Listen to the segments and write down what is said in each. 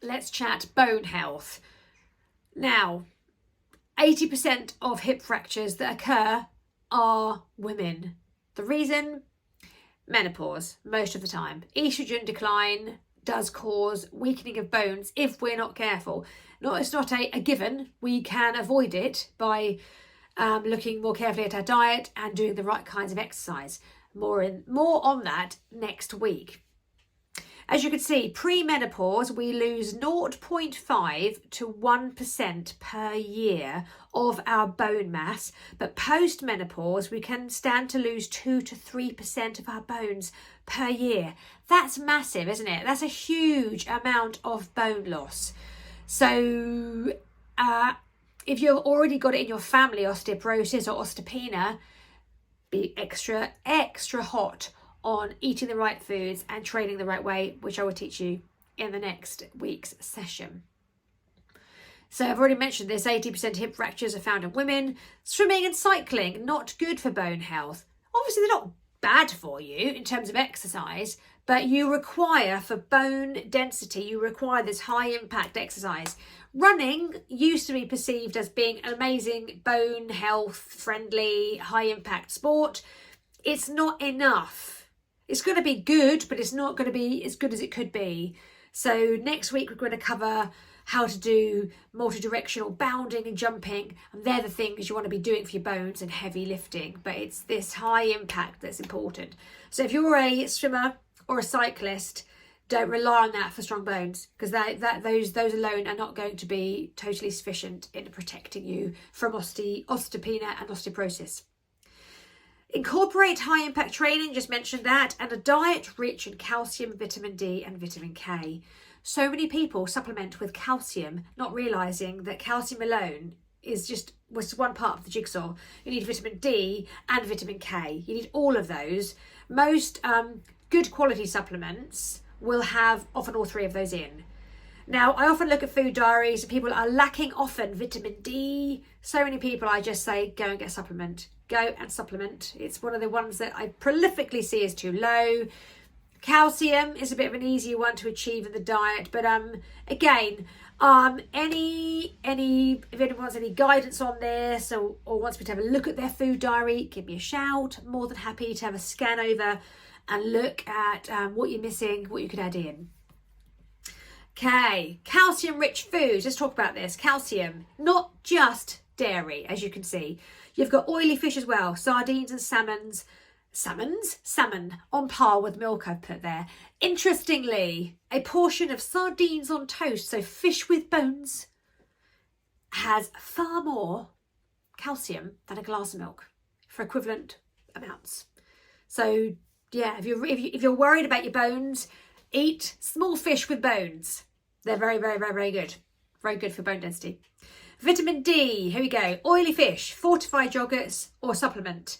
let's chat bone health. Now, 80% of hip fractures that occur are women. The reason? Menopause, most of the time. Estrogen decline does cause weakening of bones if we're not careful. No, it's not a given. We can avoid it by looking more carefully at our diet and doing the right kinds of exercise. More on that next week. As you can see, pre-menopause, we lose 0.5 to 1% per year of our bone mass, but post-menopause, we can stand to lose 2 to 3% of our bones per year. That's massive, isn't it? That's a huge amount of bone loss. So if you've already got it in your family, osteoporosis or osteopenia, be extra hot on eating the right foods and training the right way, which I will teach you in the next week's session. So I've already mentioned this, 80% hip fractures are found in women. Swimming and cycling, not good for bone health. Obviously, they're not bad for you in terms of exercise, but you require, for bone density, you require this high impact exercise. Running used to be perceived as being an amazing bone health friendly, high impact sport. It's not enough. It's going to be good, but it's not going to be as good as it could be. So next week we're going to cover how to do multi-directional bounding and jumping. And they're the things you want to be doing for your bones and heavy lifting. But it's this high impact that's important. So if you're a swimmer or a cyclist, don't rely on that for strong bones, because those alone are not going to be totally sufficient in protecting you from osteopenia and osteoporosis. Incorporate high impact training, just mentioned that, and a diet rich in calcium, vitamin D and vitamin K. So many people supplement with calcium, not realising that calcium alone was one part of the jigsaw. You need vitamin D and vitamin K. You need all of those. Most good quality supplements will have often all three of those in. Now, I often look at food diaries and people are lacking often vitamin D. So many people, I just say, go and get a supplement. Go and supplement. It's one of the ones that I prolifically see as too low. Calcium is a bit of an easier one to achieve in the diet, but again, if anyone wants any guidance on this or wants me to have a look at their food diary, give me a shout. I'm more than happy to have a scan over and look at what you're missing, what you could add in. Okay, calcium-rich foods. Let's talk about this. Calcium, not just dairy, as you can see. You've got oily fish as well, sardines and salmon on par with milk I've put there. Interestingly, a portion of sardines on toast, so fish with bones, has far more calcium than a glass of milk for equivalent amounts. So yeah, if you're worried about your bones, eat small fish with bones. They're very, very, very, very good. Very good for bone density. Vitamin D, here we go. Oily fish, fortified yogurts or supplement.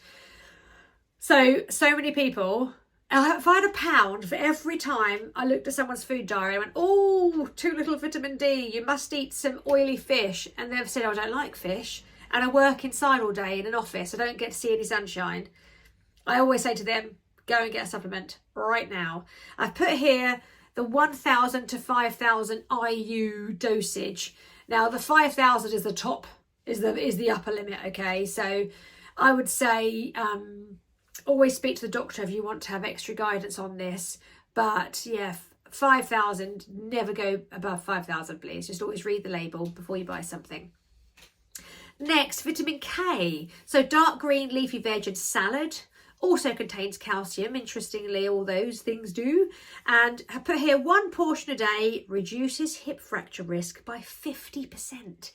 So many people, if I had £1 for every time I looked at someone's food diary, I went, oh, too little vitamin D, you must eat some oily fish. And they've said, oh, I don't like fish. And I work inside all day in an office. I don't get to see any sunshine. I always say to them, go and get a supplement right now. I've put here the 1,000 to 5,000 IU dosage. Now the 5,000 is the top, is the upper limit. Okay, so I would say always speak to the doctor if you want to have extra guidance on this. But yeah, 5,000, never go above 5,000, please. Just always read the label before you buy something. Next, vitamin K. So dark green leafy veg and salad also contains calcium. Interestingly, all those things do. And I put here, one portion a day reduces hip fracture risk by 50%.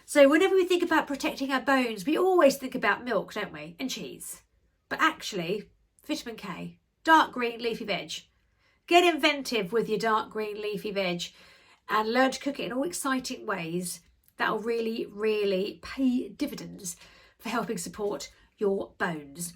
So whenever we think about protecting our bones, we always think about milk, don't we? And cheese. But actually, vitamin K, dark green leafy veg. Get inventive with your dark green leafy veg and learn to cook it in all exciting ways that will really, really pay dividends for helping support your bones.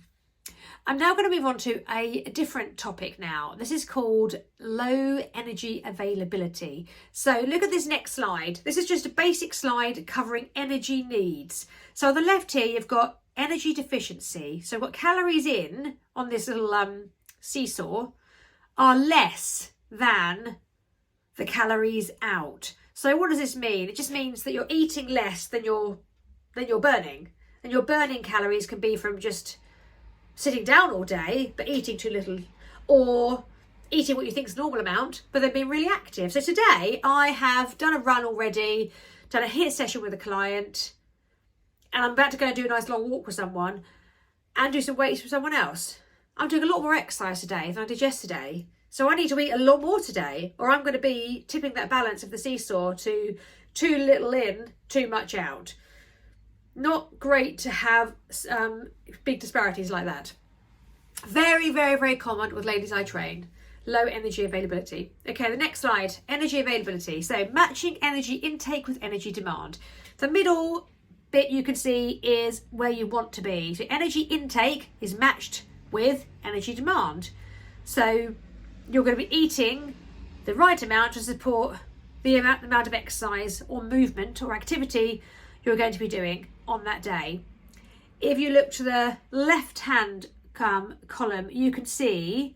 I'm now going to move on to a different topic now. This is called low energy availability. So look at this next slide. This is just a basic slide covering energy needs. So on the left here, you've got energy deficiency. So what calories in on this little seesaw are less than the calories out. So what does this mean? It just means that you're eating less than you're burning. And your burning calories can be from just sitting down all day, but eating too little, or eating what you think is a normal amount, but then being really active. So today I have done a run already, done a HIIT session with a client, and I'm about to go and do a nice long walk with someone and do some weights with someone else. I'm doing a lot more exercise today than I did yesterday. So I need to eat a lot more today, or I'm going to be tipping that balance of the seesaw to too little in, too much out. Not great to have big disparities like that. Very, very, very common with ladies I train. Low energy availability. Okay, the next slide, energy availability. So matching energy intake with energy demand. The middle bit you can see is where you want to be. So energy intake is matched with energy demand. So you're going to be eating the right amount to support the amount of exercise or movement or activity you're going to be doing on that day. If you look to the left hand column, you can see,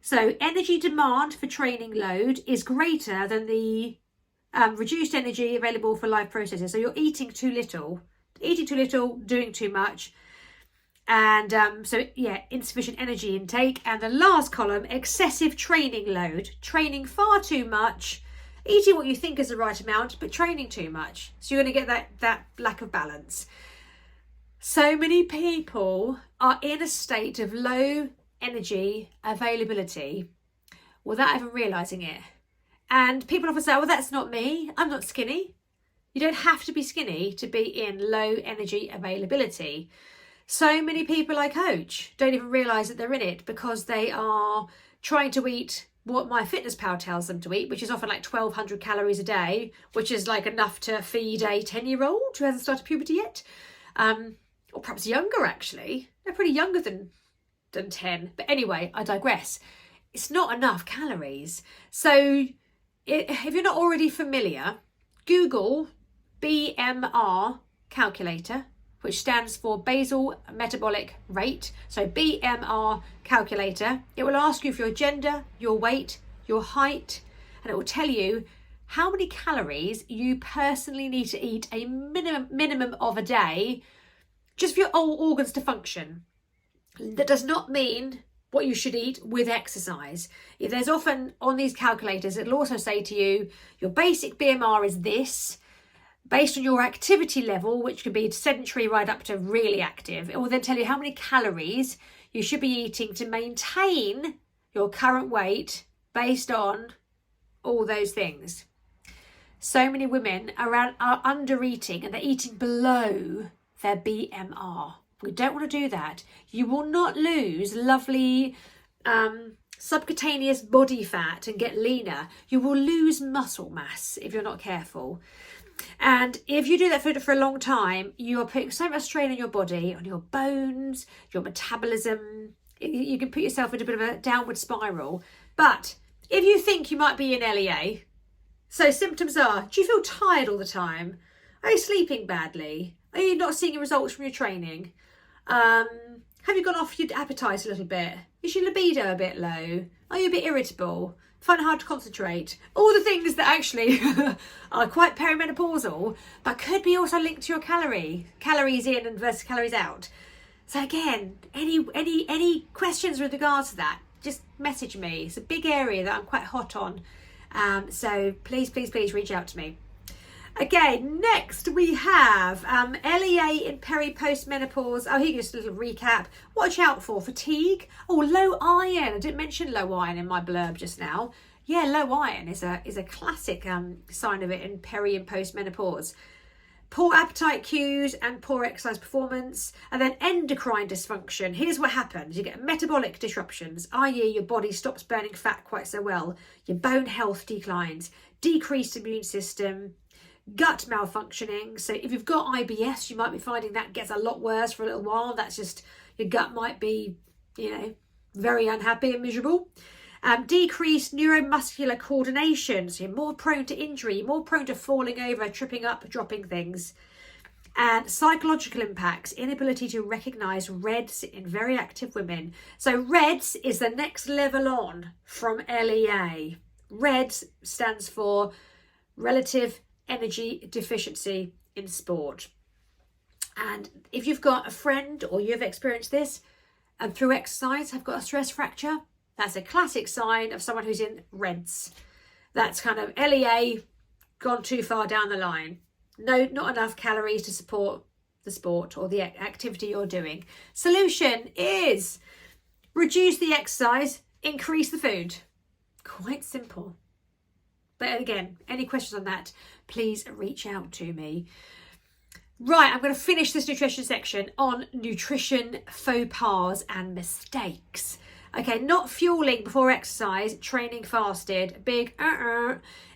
so energy demand for training load is greater than the reduced energy available for live processes. So you're eating too little, doing too much. And insufficient energy intake. And the last column, excessive training load, training far too much, eating what you think is the right amount, but training too much. So you're going to get that lack of balance. So many people are in a state of low energy availability without even realising it. And people often say, well, that's not me. I'm not skinny. You don't have to be skinny to be in low energy availability. So many people I coach don't even realise that they're in it because they are trying to eat what MyFitnessPal tells them to eat, which is often like 1,200 calories a day, which is like enough to feed a 10-year-old who hasn't started puberty yet, or perhaps younger actually. They're pretty younger than 10. But anyway, I digress. It's not enough calories. So if you're not already familiar, Google BMR calculator, which stands for basal metabolic rate. So BMR calculator. It will ask you for your gender, your weight, your height, and it will tell you how many calories you personally need to eat a minimum of a day just for your organs to function. That does not mean what you should eat with exercise. There's often on these calculators, it'll also say to you, your basic BMR is this. Based on your activity level, which could be sedentary right up to really active, it will then tell you how many calories you should be eating to maintain your current weight based on all those things. So many women are under eating and they're eating below their BMR. We don't want to do that. You will not lose lovely subcutaneous body fat and get leaner. You will lose muscle mass if you're not careful. And if you do that for a long time, you are putting so much strain on your body, on your bones, your metabolism. You can put yourself in a bit of a downward spiral. But if you think you might be in LEA, so symptoms are, do you feel tired all the time? Are you sleeping badly? Are you not seeing results from your training? Have you gone off your appetite a little bit? Is your libido a bit low? Are you a bit irritable? Find it hard to concentrate? All the things that actually are quite perimenopausal, but could be also linked to your calories in and versus calories out. So again, any questions with regards to that, just message me. It's a big area that I'm quite hot on. So please reach out to me. Again, next we have LEA in peri-post-menopause. Oh, here's just a little recap. Watch out for fatigue. Oh, low iron. I didn't mention low iron in my blurb just now. Yeah, low iron is a classic sign of it in peri and post-menopause. Poor appetite cues and poor exercise performance. And then endocrine dysfunction. Here's what happens. You get metabolic disruptions, i.e. your body stops burning fat quite so well. Your bone health declines. Decreased immune system. Gut malfunctioning. So if you've got IBS, you might be finding that gets a lot worse for a little while. That's just, your gut might be, very unhappy and miserable. Decreased neuromuscular coordination. So you're more prone to injury, more prone to falling over, tripping up, dropping things. And psychological impacts, inability to recognise REDS in very active women. So REDS is the next level on from LEA. Red stands for relative energy deficiency in sport. And if you've got a friend or you've experienced this and through exercise have got a stress fracture, that's a classic sign of someone who's in reds. That's kind of LEA gone too far down the line. No, not enough calories to support the sport or the activity you're doing. Solution is reduce the exercise, increase the food. Quite simple. But again, any questions on that, please reach out to me. Right, I'm going to finish this nutrition section on nutrition faux pas and mistakes. Okay, not fueling before exercise, training fasted, big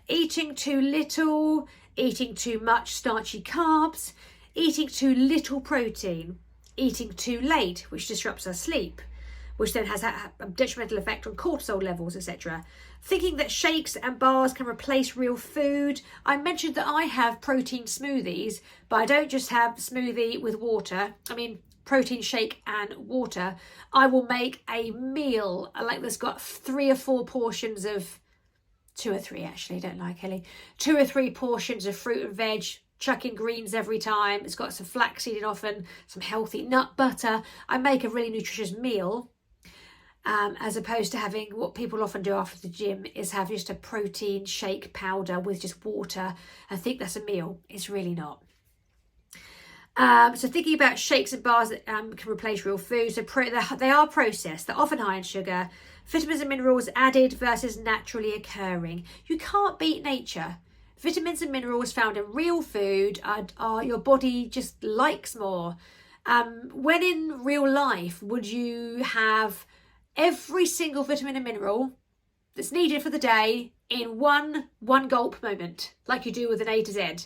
eating too little, eating too much starchy carbs, eating too little protein, eating too late, which disrupts our sleep, which then has a detrimental effect on cortisol levels, etc. Thinking that shakes and bars can replace real food. I mentioned that I have protein smoothies, but I don't just have smoothie with water. I mean, protein shake and water. I will make a meal like that's got 3 or 4 portions of, 2 or 3 actually, don't lie, Kelly. 2 or 3 portions of fruit and veg, chuck in greens every time. It's got some flaxseed and often some healthy nut butter. I make a really nutritious meal. As opposed to having what people often do after the gym is have just a protein shake powder with just water and think that's a meal. It's really not. So thinking about shakes and bars that can replace real food. So they are processed. They're often high in sugar. Vitamins and minerals added versus naturally occurring. You can't beat nature. Vitamins and minerals found in real food are your body just likes more. When in real life would you have every single vitamin and mineral that's needed for the day in one gulp moment, like you do with an A to Z?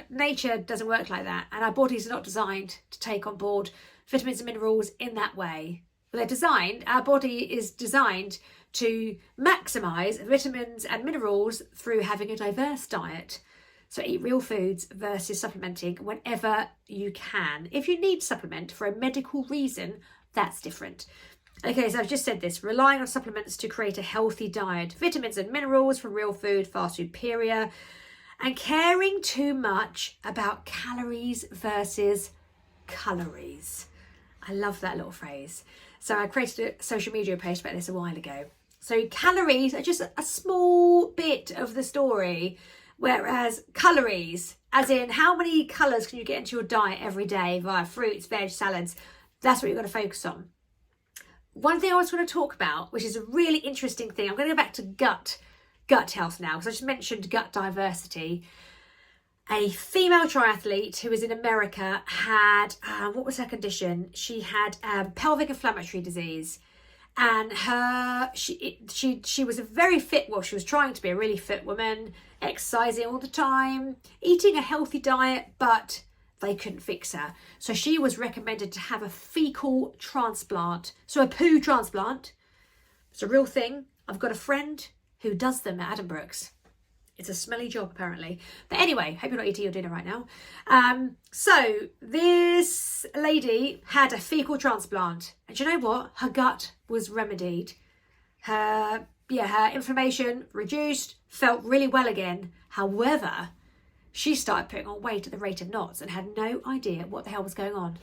Nature doesn't work like that, and our bodies are not designed to take on board vitamins and minerals in that way. Our body is designed to maximise vitamins and minerals through having a diverse diet. So eat real foods versus supplementing whenever you can. If you need supplement for a medical reason, that's different. Okay, so I've just said this, relying on supplements to create a healthy diet. Vitamins and minerals from real food, far superior. And caring too much about calories versus calories. I love that little phrase. So I created a social media post about this a while ago. So calories are just a small bit of the story, whereas calories, as in how many colours can you get into your diet every day via fruits, veg, salads, that's what you're going to focus on. One thing I was going to talk about, which is a really interesting thing, I'm going to go back to gut health now, because I just mentioned gut diversity. A female triathlete who was in America had, what was her condition? She had pelvic inflammatory disease, and she was a very fit, well, she was trying to be a really fit woman, exercising all the time, eating a healthy diet, but they couldn't fix her. So she was recommended to have a fecal transplant. So a poo transplant. It's a real thing. I've got a friend who does them at Addenbrooke's. It's a smelly job, apparently. But anyway, hope you're not eating your dinner right now. So this lady had a fecal transplant. And do you know what? Her gut was remedied. Her inflammation reduced, felt really well again. However, she started putting on weight at the rate of knots and had no idea what the hell was going on.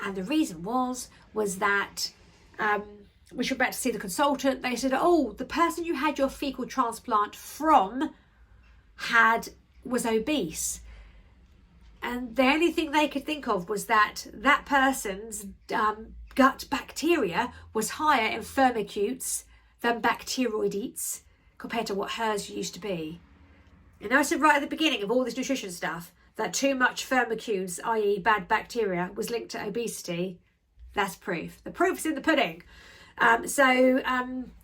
And the reason was that when she went back to see the consultant, they said, oh, the person you had your fecal transplant from was obese. And the only thing they could think of was that person's gut bacteria was higher in firmicutes than bacteroidetes compared to what hers used to be. And I said right at the beginning of all this nutrition stuff that too much firmicutes, i.e. bad bacteria, was linked to obesity. That's proof. The proof is in the pudding.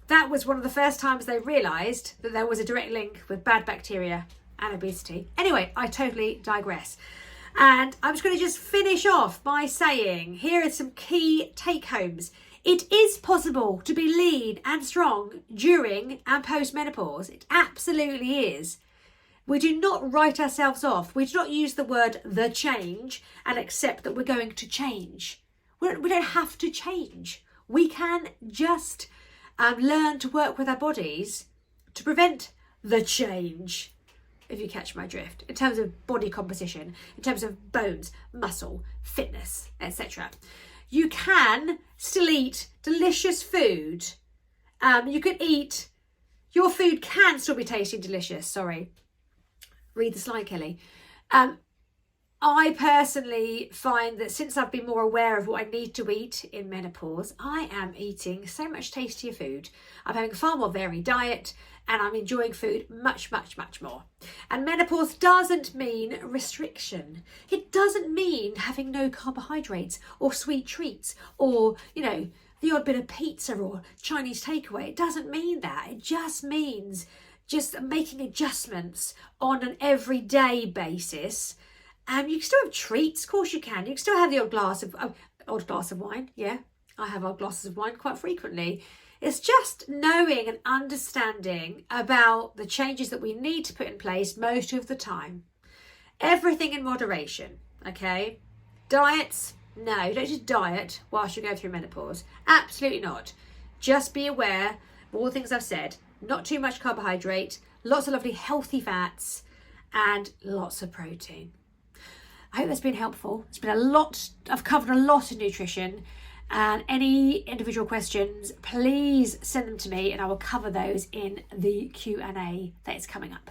That was one of the first times they realised that there was a direct link with bad bacteria and obesity. Anyway, I totally digress. And I'm just going to just finish off by saying, here are some key take-homes. It is possible to be lean and strong during and post-menopause. It absolutely is. We do not write ourselves off. We do not use the word the change and accept that we're going to change. We don't have to change. We can just learn to work with our bodies to prevent the change, if you catch my drift, in terms of body composition, in terms of bones, muscle, fitness, etc. You can still eat delicious food. You could eat, your food can still be tasty and delicious. Sorry, read the slide, Kelly. I personally find that since I've been more aware of what I need to eat in menopause, I am eating so much tastier food. I'm having a far more varied diet and I'm enjoying food much, much, much more. And menopause doesn't mean restriction. It doesn't mean having no carbohydrates or sweet treats or, you know, the odd bit of pizza or Chinese takeaway. It doesn't mean that. It just means just making adjustments on an everyday basis. You can still have treats, of course you can. You can still have the odd glass of wine. Yeah, I have odd glasses of wine quite frequently. It's just knowing and understanding about the changes that we need to put in place most of the time. Everything in moderation, okay? Diets, no, you don't just diet whilst you go through menopause. Absolutely not. Just be aware of all the things I've said. Not too much carbohydrate, lots of lovely healthy fats, and lots of protein. I hope that's been helpful. It's been a lot, I've covered a lot of nutrition, and any individual questions, please send them to me and I will cover those in the Q&A that is coming up.